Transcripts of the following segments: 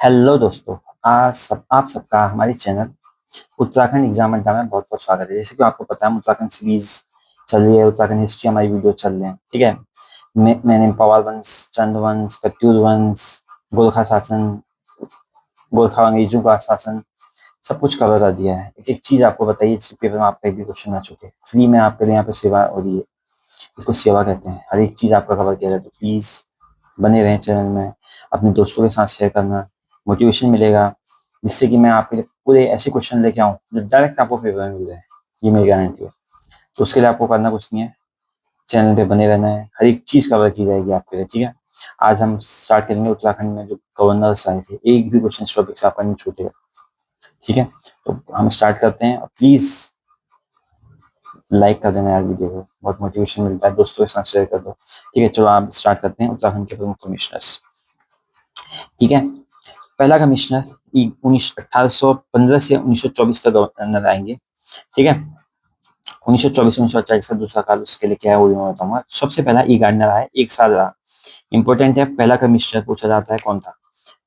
Hello दोस्तों। आज आप सबका हमारे चैनल उत्तराखंड एग्जाम अड्डा में बहुत बहुत स्वागत है। जैसे कि आपको पता है, हम उत्तराखंड सीरीज चल रही है, उत्तराखंड हिस्ट्री हमारी वीडियो चल रहे हैं। ठीक है। मैंने पवार वंश, चंद वंश, कत्यूर वंश, गोरखा शासन, गोरखा अंग्रेजों का शासन, सब कुछ कवर कर दिया है। एक एक चीज आपको बताइए जिससे पेपर में आपका एक भी क्वेश्चन ना छूटे। फ्री में आपके लिए यहाँ पे सेवा हो रही है, इसको सेवा कहते हैं। हर एक चीज आपका कवर किया जाए, तो प्लीज बने रहें चैनल में। अपने दोस्तों के साथ शेयर करना, मोटिवेशन मिलेगा, जिससे कि मैं आपके लिए पूरे ऐसे क्वेश्चन लेके आऊँ जो डायरेक्ट आपको पेपर में मिल जाए। ये मेरी गारंटी है। तो उसके लिए आपको करना कुछ नहीं है, चैनल पे बने रहना है। हर एक चीज कवर की जाएगी आपके लिए। ठीक है। आज हम स्टार्ट करेंगे उत्तराखंड में जो गवर्नर्स आए थे। एक भी क्वेश्चन इस टॉपिक से आपका नहीं छूटेगा। ठीक है। तो हम स्टार्ट करते हैं, और प्लीज लाइक कर देना यार वीडियो को, बहुत मोटिवेशन मिलता है। दोस्तों के साथ शेयर कर दो। ठीक है, चलो आप स्टार्ट करते हैं। उत्तराखंड के प्रमुख कमिश्नर्स। ठीक है। पहला कमिश्नर 1815 से 1924 तक गवर्नर आएंगे। ठीक है। 1924 से 1948 का दूसरा काल, उसके लिए क्या है वो मैं बताऊंगा। सबसे पहला ई गार्डनर आया, एक साल रहा। इंपॉर्टेंट है, पहला कमिश्नर पूछा जाता है कौन था,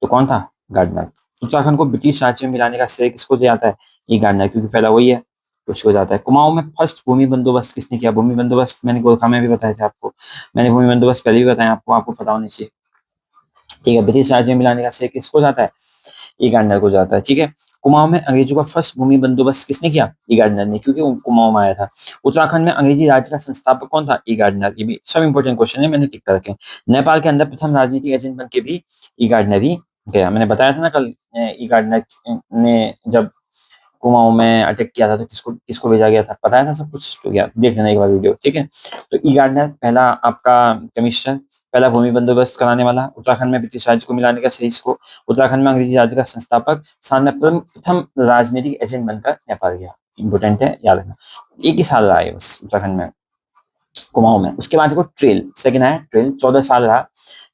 तो कौन था? गार्डनर। उत्तराखंड को ब्रिटिश राज्य में मिलाने का श्रेय किसको दिया जाता है? ई गार्डनर, क्योंकि पहला वही है, तो उसको जाता है। कुमाऊं में फर्स्ट भूमि बंदोबस्त किसने किया? भूमि बंदोबस्त मैंने गोरखा में भी बताया था आपको। मैंने भूमि बंदोबस्त पहले भी बताया आपको, आपको पता होना चाहिए। ठीक है। ब्रिटिश राज्य में मिलाने का श्रेय किसको जाता है? ई गार्डनर को जाता है। ठीक है। कुमाऊं में अंग्रेजों का फर्स्ट भूमि बंदोबस्त किसने किया? ई गार्डनर ने, क्योंकि वो कुमाऊं में आया था। उत्तराखंड में अंग्रेजी राज्य का संस्थापक कौन था? ई गार्डनर। ये भी सब इंपॉर्टेंट क्वेश्चन है, मैंने टिक कर रखे। नेपाल के अंदर प्रथम राजनीतिक एजेंट बन के भी ई गार्डनर ही गया। मैंने बताया था ना कल, ई गार्डनर ने जब कुमाऊं में अटैक किया था तो किसको किसको भेजा गया था, बताया था सब कुछ। तो देख लेना एक बार वीडियो। ठीक है। तो ई गार्डनर पहला आपका कमिश्नर, पहला भूमि बंदोबस्त कराने वाला, उत्तराखंड में ब्रिटिश राज्य को मिलाने का सही को, उत्तराखंड में अंग्रेजी राज्य का संस्थापक, साथ में प्रथम राजनीतिक एजेंट बनकर नेपाल गया। इंपोर्टेंट है, याद रखना। एक ही साल रहा है बस उत्तराखंड में, कुमाऊं में। उसके बाद देखो ट्रेल सेकंड है, ट्रेल 14 साल रहा।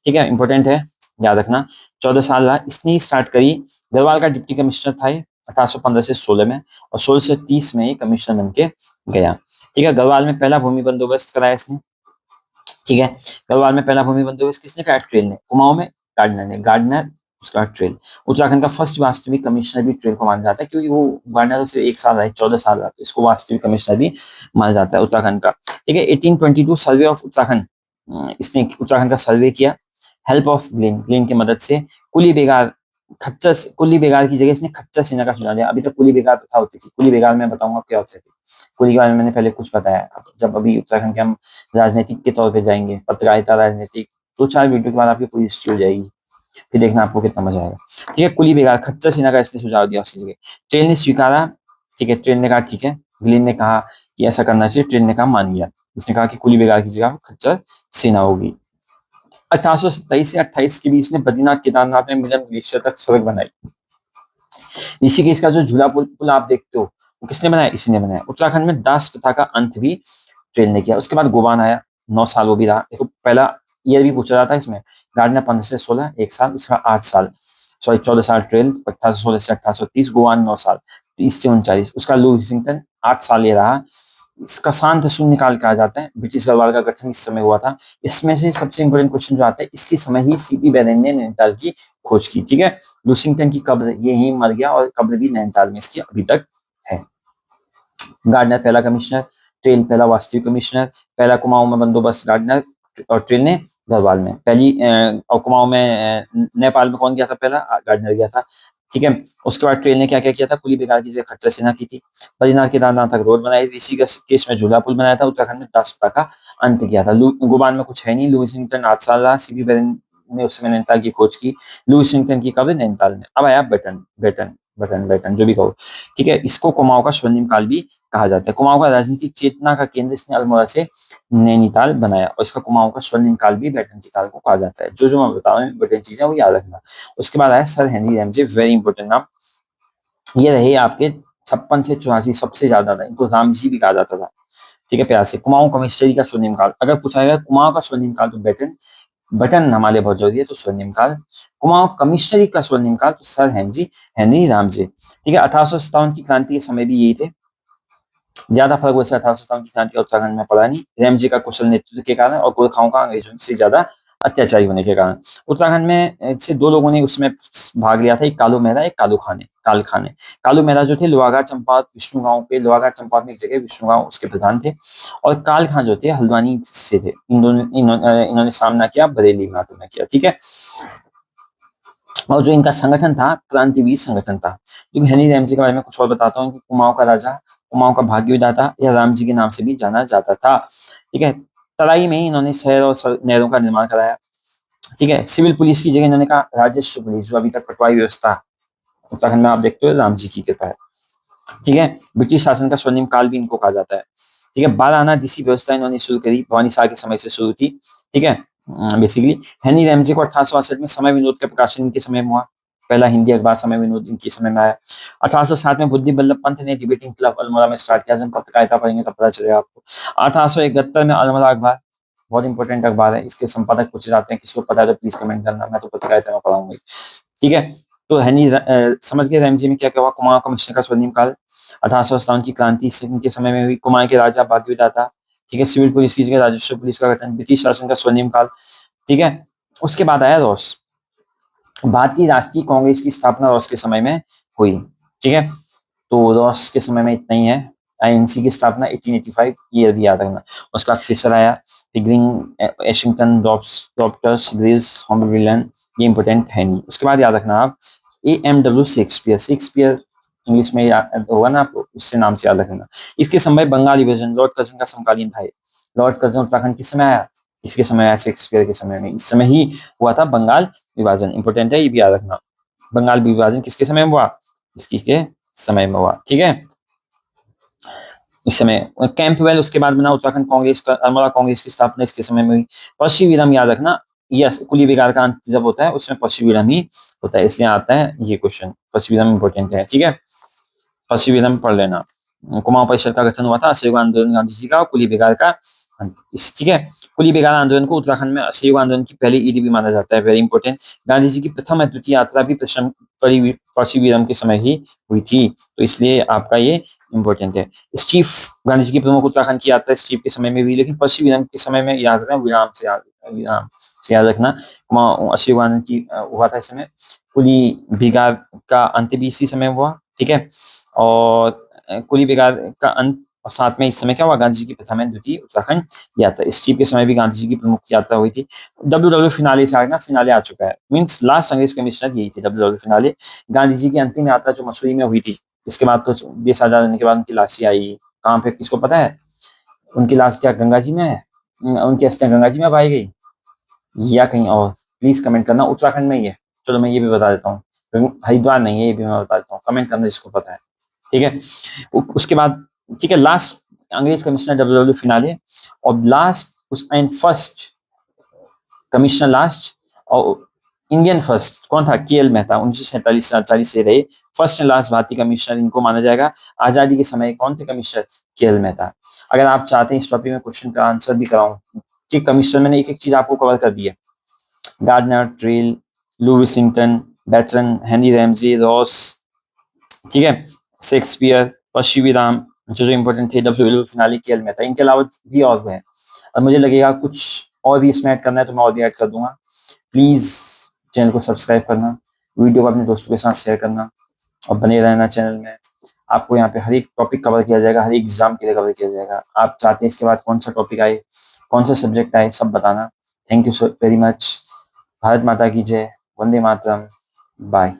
ठीक है, इंपॉर्टेंट है, याद रखना। 14 साल रहा। इसने स्टार्ट करी, गढ़वाल का डिप्टी कमिश्नर था ये 1815 से 16 में, और 16 से 30 में ये कमिश्नर बन के गया। ठीक है। गढ़वाल में पहला भूमि बंदोबस्त कराया इसने। ठीक है। गढ़वाल में पहला भूमि बंदोबस्त किसने कराया? ट्रेल ने। कुमाऊं में गार्डनर ने। गार्डनर, उसका ट्रेल। उत्तराखंड का फर्स्ट वास्तविक कमिश्नर भी ट्रेल को माना जाता है, क्योंकि वो गार्डनर तो सिर्फ एक साल रहा, 14 साल रहा, तो इसको वास्तविक कमिश्नर भी माना जाता है उत्तराखंड का। ठीक है। 1822 सर्वे ऑफ उत्तराखंड, इसने उत्तराखंड का सर्वे किया। हेल्प ऑफ ग्लेन, ग्लेन की मदद से। कुली बेगार, खच्चर, कुली बेगार की जगह इसने खच्चर सेना का चुना दिया। अभी तक कुली बेगार प्रथा होती थी। कुली बेगार मैं बताऊंगा क्या होते थे। कुली के बारे में मैंने पहले कुछ बताया। जब अभी उत्तराखंड के हम राजनीतिक के तौर पे जाएंगे, पत्रकारिता, राजनीतिक, 2-4 वीडियो के बाद आपकी पूरी हिस्ट्री हो जाएगी। फिर देखना आपको कितना मजा आएगा। ठीक है। कुली बेगार, खच्चर सेना का इसने सुझाव दिया उसकी जगह। ट्रेन ने स्वीकारा। ठीक है। ट्रेन ने कहा ठीक है। ग्लेन ने कहा कि ऐसा करना चाहिए, ट्रेन ने कहा मान लिया। उसने कहा कि कुली बेगार की जगह खच्चर सेना होगी। 1827 से 28 के बीच में बद्रीनाथ केदारनाथ में मिलन ग्लेशियर तक सड़क बनाई। ऋषिकेश का जो झूला पुल पुल आप देखते हो, वो किसने बनाया? इसी ने बनाया। उत्तराखंड में दास प्रथा का अंत भी ट्रेन ने किया। उसके बाद गोबान आया, 9 साल वो भी रहा। देखो पहला ईयर भी पूछा जाता है इसमें। गार्डनर 15 से 16, 1 साल। उसका 8 साल, सॉरी 14 साल ट्रेल, 1816 से 1830। गोवान 9 साल, 30 से 39। उसका लू विलिंगटन 8 साल ये रहा। इसका शांत शून्यकाल कहा जाता है। ब्रिटिश गढ़वाल का गठन इस समय हुआ था। इसमें से सबसे इंपोर्टेंट क्वेश्चन जो आता है, इसके समय ही सीपी बेरेन ने नैनीताल की खोज की। ठीक है। लूसिंगटन की कब्र यही मर गया, और कब्र भी नैनीताल में इसकी अभी तक है। गार्डनर पहला कमिश्नर, ट्रेल पहला वास्तविक कमिश्नर। पहला कुमाऊं में बंदोबस्त गार्डनर, और ट्रेल ने गढ़वाल में। और कुमाऊं में नेपाल में कौन गया था? पहला गार्डनर गया था। ठीक है। उसके बाद ट्रेल ने क्या क्या किया था? कुली बेगार की जगह खच्चर सेना की थी। बद्रीनाथ केदारनाथ तक रोड बनाई। इसी का केस में झूला पुल बनाया था। उत्तराखंड में दासपा का अंत किया था। गोबान में कुछ है नहीं। लुइसिंगटन 8 साल रहा। सीपी बेरन ने उस समय नैनीताल की खोज की। लुइसिंगटन की कब्र नैनीताल में। अब आया बेटन, बेटन, बटन, बेटन, जो भी कहो। ठीक है। इसको कुमाऊं का स्वर्णिम काल भी कहा जाता है। कुमाऊं का राजनीतिक चेतना का केंद्र इसने अल्मोड़ा से नैनीताल बनाया, और इसका कुमाऊं का स्वर्णिम काल भी बैटन के काल को कहा जाता है। जो जो मैं बता रहा हूँ इंपोर्टेंट चीजें वो याद रखना। उसके बाद आया sir Henry Ramsay, very important नाम। ये रहे आपके 56 से 84, सबसे ज्यादा था। इनको रामजी भी कहा जाता था। ठीक है। प्यार से, कुमाऊं कमिश्नरी का स्वर्णिम काल अगर पूछा गया, कुमाऊं का स्वर्णिम काल तो बेटन, बटन हमारे बहुत जरूरी है, तो स्वर्णिम काल। कुमाऊं कमिश्नरी का स्वर्णिम काल तो सर हेनरी हेनरी रामजे। ठीक है। 1857 की क्रांति के समय भी यही थे। ज्यादा फर्क वैसे 1857 की क्रांति का उत्तराखंड में पड़ा नहीं। रैमजी का कुशल नेतृत्व के कारण और गोरखाओं का अंग्रेजों से ज्यादा अत्याचारी होने के कारण। उत्तराखंड में से दो लोगों ने उसमें भाग लिया था, एक कालू मेहरा, एक काल खान है। कालू मेहरा जो थे लोहागढ़ चंपावत विष्णु गांव के, लोहागढ़ चंपावत में एक जगह विष्णु गांव, उसके प्रधान थे। और काल खान जो थे हल्द्वानी से थे। इन्होंने सामना किया, बरेली में आक्रमण किया। ठीक है। और जो इनका संगठन था, क्रांतिवीर संगठन था। क्योंकि हनी रैमजी के बारे में कुछ और बताता हूँ कि कुमाऊं का राजा, कुमाऊं का भाग्य विधाता या राम जी के नाम से भी जाना जाता था। ठीक है। तराई में ही इन्होंने शहर और नहरों का निर्माण कराया। ठीक है। सिविल पुलिस की जगह इन्होंने कहा राजस्व पुलिस, जो अभी तक पटवारी व्यवस्था उत्तराखंड में आप देखते हो, राम जी की कृपा है। ठीक है। ब्रिटिश शासन का स्वर्णिम काल भी इनको कहा जाता है। ठीक है। 12 आना देसी व्यवस्था इन्होंने शुरू करी, भवानी शाह के समय से शुरू थी। ठीक है। बेसिकली हेनरी रैमजे को 1868 में समय विनोद का प्रकाशन इनके समय में हुआ। पहला हिंदी अखबार समय विनोद इनके समय में आया। 1807 में बुद्धि बल्लभ पंत ने डिबेटिंग क्लब अल्मोड़ा में स्टार्ट किया। जब पत्रकारिता पढ़ेंगे तब पता चलेगा आपको। 1871 में अल्मोड़ा अखबार, बहुत इंपॉर्टेंट अखबार है, इसके संपादक पूछे जाते हैं, किसको पता है तो प्लीज कमेंट करना, मैं तो पत्रकारिता में पढ़ाऊंगी। ठीक है। तो समझ गए रैमजी में क्या क्या हुआ। कुमाऊं कमिश्नर का स्वर्णिम काल 1857 की क्रांति के समय में हुई। कुमाऊं के राजा भाग्यविधाता। ठीक है। सिविल पुलिस की जगह राजस्व पुलिस का गठन, ब्रिटिश शासन का स्वर्णिम काल। ठीक है। उसके बाद आया रॉस, भारतीय राष्ट्रीय कांग्रेस की स्थापना रॉस के समय में हुई। ठीक है। तो रॉस के समय में इतना ही है। आईएनसी की स्थापना 1885, ये भी याद रखना। उसका फिशर आया, पिगरिंग, एशिंगटन, डॉक्टर्स, ग्रीज, हॉम्बरविलन, ये इंपॉर्टेंट है नहीं। उसके बाद याद रखना आप AMW शेक्सपियर। शेक्सपियर इंग्लिश में होगा ना आपको, उससे नाम से याद रखना। इसके समय बंगाल विभाजन लॉर्ड कर्जन का समकालीन था। लॉर्ड कर्जन उत्तराखंड किस समय आया, इसके समय आया शेक्सपियर के समय में। इस समय ही हुआ था बंगाल विभाजन, इंपॉर्टेंट है, ये भी याद रखना। बंगाल विभाजन किसके समय में हुआ, इसकी के समय में हुआ। ठीक है। इस समय कैंपवेल उसके बाद बना। उत्तराखंड कांग्रेस का, अल्मोड़ा कांग्रेस की स्थापना इसके समय में हुई। पश्चिमी विराम याद रखना, यस, कुली बिगाड़ का अंत जब होता है उसमें पश्चिमी विराम ही होता है, इसलिए आता है ये क्वेश्चन। पश्चिमी विराम इंपॉर्टेंट है। ठीक है। पश्चिमी विराम पढ़ लेना। कुमाऊं परिषद का गठन हुआ था, असहयोग आंदोलन गांधी जी का, कुली बिगाड़ का। ठीक है। कुली बिगाड़ आंदोलन को उत्तराखंड में असहयोग आंदोलन की पहली ईडी भी माना जाता है, वेरी इंपॉर्टेंट। गांधी जी की प्रथम अद्वितीय यात्रा भी पश्चिमी विराम के समय ही हुई थी, तो इसलिए आपका ये इंपॉर्टेंट है। स्टीफ, गांधी जी की प्रमुख उत्तराखंड की यात्रा स्टीफ के समय में हुई, लेकिन पश्चिमी विराम के समय में याद रखना, विराम से याद रखना। असहयोग आंदोलन की हुआ था इस समय। कुली बिगाड़ का अंत भी इसी समय हुआ। ठीक है। और कुली बिगाड़ का अंत, और साथ में इस समय क्या हुआ, गांधी जी की प्रथम एवं द्वितीय उत्तराखंड यात्रा। स्टीव के समय भी गांधी जी की प्रमुख यात्रा हुई थी। WW फिनाले से आगे ना, फिनाले आ चुका है, मींस लास्ट कांग्रेस कमिश्नर यही थी, WW फिनाले। गांधी जी की अंतिम यात्रा जो मसूरी में हुई थी, इसके बाद तो देश आजाद होने के बाद उनकी लाश ही आई। कहाँ पे, किसको पता है? उनकी लाश क्या गंगा जी में है? उनकी अस्थियां गंगा जी में पाई गई या कहीं और? प्लीज कमेंट करना। उत्तराखंड में ही है, चलो मैं ये भी बता देता हूँ, हरिद्वार नहीं है, ये भी मैं बता देता हूँ, कमेंट करना जिसको पता है। ठीक है। उसके बाद, ठीक है, लास्ट अंग्रेज कमिश्नर WW फिनाले, और last and first commissioner last, और इंडियन फर्स्ट कौन था? KL मेहता, 1947 से रहे फर्स्ट एंड लास्ट भारतीय कमिश्नर, इनको माना जाएगा। आजादी के समय कौन थे कमिश्नर? KL मेहता। अगर आप चाहते हैं इस टॉपिक में क्वेश्चन का आंसर भी कराऊं कि कमिश्नर, मैंने एक एक चीज आपको कवर कर दी है। गार्डनर, ट्रेल, लू विसिंगटन, बैटन, हेनरी रैमजे, रॉस, ठीक है, शेक्सपियर, पश्चिमी राम, जो इंपॉर्टेंट थे, WW फिनाले, KL मेहता। इनके अलावा भी और हैं, और मुझे लगेगा कुछ और भी इसमें ऐड करना है तो मैं और भी ऐड कर दूंगा। प्लीज चैनल को सब्सक्राइब करना, वीडियो को अपने दोस्तों के साथ शेयर करना, और बने रहना चैनल में। आपको यहाँ पे हर एक टॉपिक कवर किया जाएगा, हर एक एग्जाम के लिए कवर किया जाएगा। आप चाहते हैं इसके बाद कौन सा टॉपिक आए, कौन सा सब्जेक्ट आए, सब बताना। Thank you so very much. Bharat माता की जय, वंदे मातरम, बाय।